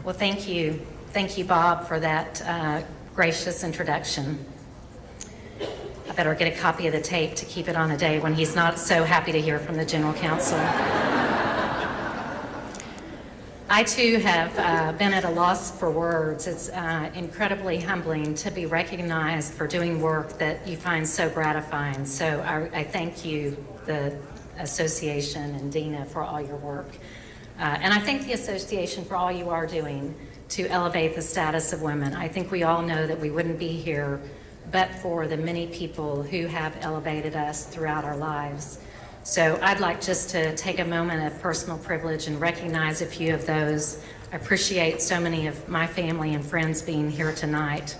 Well, thank you. Thank you, Bob, for that gracious introduction. I better get a copy of the tape to keep it on a day when he's not so happy to hear from the General Counsel. I, too, have been at a loss for words. It's incredibly humbling to be recognized for doing work that you find so gratifying. So I thank you, the Association and Dina, for all your work. And I thank the Association for all you are doing to elevate the status of women. I think we all know that we wouldn't be here but for the many people who have elevated us throughout our lives. So I'd like just to take a moment of personal privilege and recognize a few of those. I appreciate so many of my family and friends being here tonight.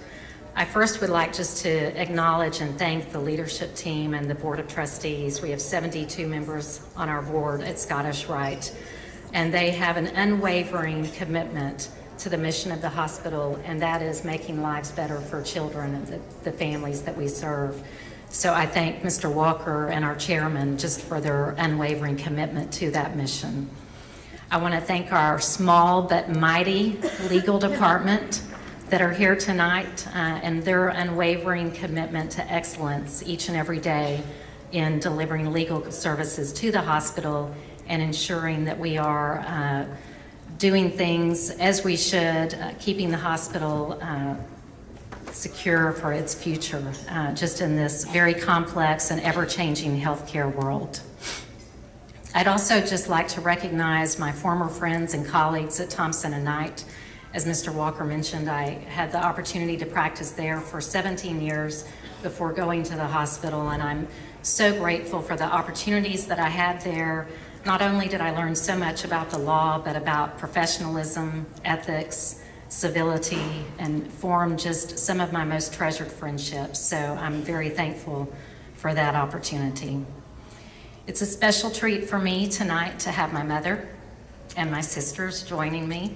I first would like just to acknowledge and thank the leadership team and the Board of Trustees. We have 72 members on our board at Scottish Rite, and they have an unwavering commitment to the mission of the hospital, and that is making lives better for children and the families that we serve. So I thank Mr. Walker and our chairman just for their unwavering commitment to that mission. I want to thank our small but mighty legal department that are here tonight and their unwavering commitment to excellence each and every day in delivering legal services to the hospital and ensuring that we are doing things as we should, keeping the hospital secure for its future, just in this very complex and ever-changing healthcare world. I'd also just like to recognize my former friends and colleagues at Thompson & Knight. As Mr. Walker mentioned, I had the opportunity to practice there for 17 years before going to the hospital, and I'm so grateful for the opportunities that I had there. Not only did I learn so much about the law, but about professionalism, ethics, civility, and formed just some of my most treasured friendships. So I'm very thankful for that opportunity. It's a special treat for me tonight to have my mother and my sisters joining me.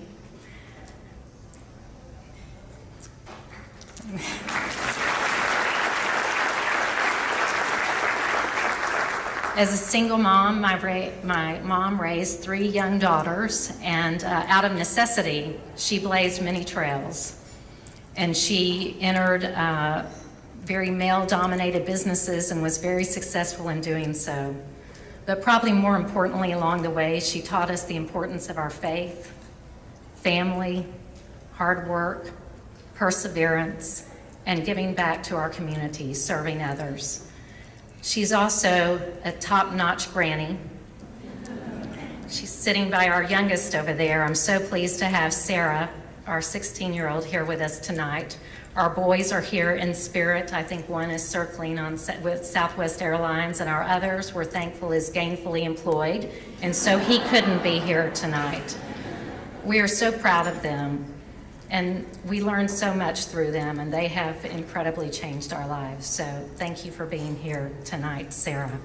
As a single mom, my mom raised 3 young daughters, and out of necessity, she blazed many trails. And she entered very male-dominated businesses and was very successful in doing so. But probably more importantly along the way, she taught us the importance of our faith, family, hard work, perseverance, and giving back to our community, serving others. She's also a top-notch granny. She's sitting by our youngest over there. I'm so pleased to have Sarah, our 16-year-old, here with us tonight. Our boys are here in spirit. I think one is circling with Southwest Airlines, and our others, we're thankful, is gainfully employed, and so he couldn't be here tonight. We are so proud of them. And we learned so much through them, and they have incredibly changed our lives. So thank you for being here tonight, Sarah.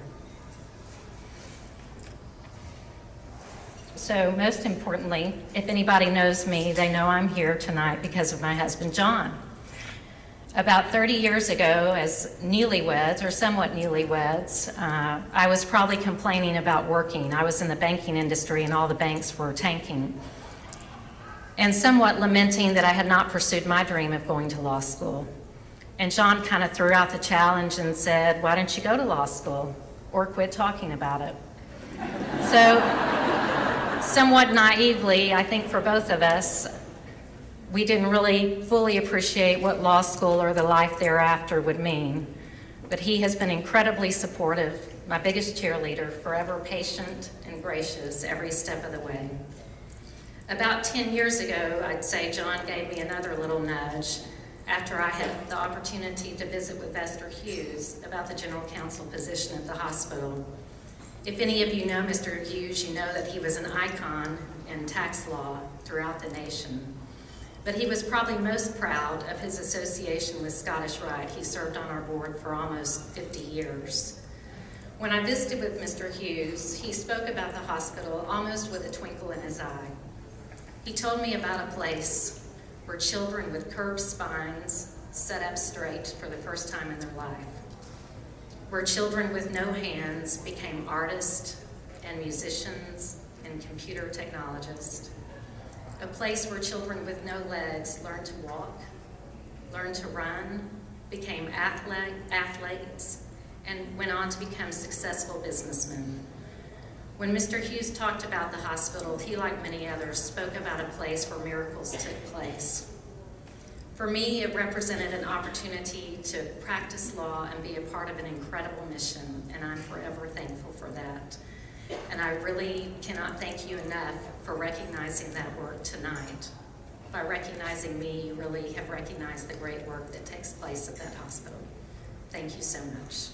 So most importantly, if anybody knows me, they know I'm here tonight because of my husband, John. About 30 years ago, as newlyweds, or somewhat newlyweds, I was probably complaining about working. I was in the banking industry, and all the banks were tanking, and somewhat lamenting that I had not pursued my dream of going to law school. And John kind of threw out the challenge and said, why don't you go to law school or quit talking about it? So somewhat naively, I think for both of us, we didn't really fully appreciate what law school or the life thereafter would mean. But he has been incredibly supportive, my biggest cheerleader, forever patient and gracious every step of the way. About 10 years ago, I'd say, John gave me another little nudge after I had the opportunity to visit with Esther Hughes about the General Counsel position at the hospital. If any of you know Mr. Hughes, you know that he was an icon in tax law throughout the nation. But he was probably most proud of his association with Scottish Rite. He served on our board for almost 50 years. When I visited with Mr. Hughes, he spoke about the hospital almost with a twinkle in his eye. He told me about a place where children with curved spines sat up straight for the first time in their life, where children with no hands became artists and musicians and computer technologists, a place where children with no legs learned to walk, learned to run, became athletes, and went on to become successful businessmen. When Mr. Hughes talked about the hospital, he, like many others, spoke about a place where miracles took place. For me, it represented an opportunity to practice law and be a part of an incredible mission, and I'm forever thankful for that. And I really cannot thank you enough for recognizing that work tonight. By recognizing me, you really have recognized the great work that takes place at that hospital. Thank you so much.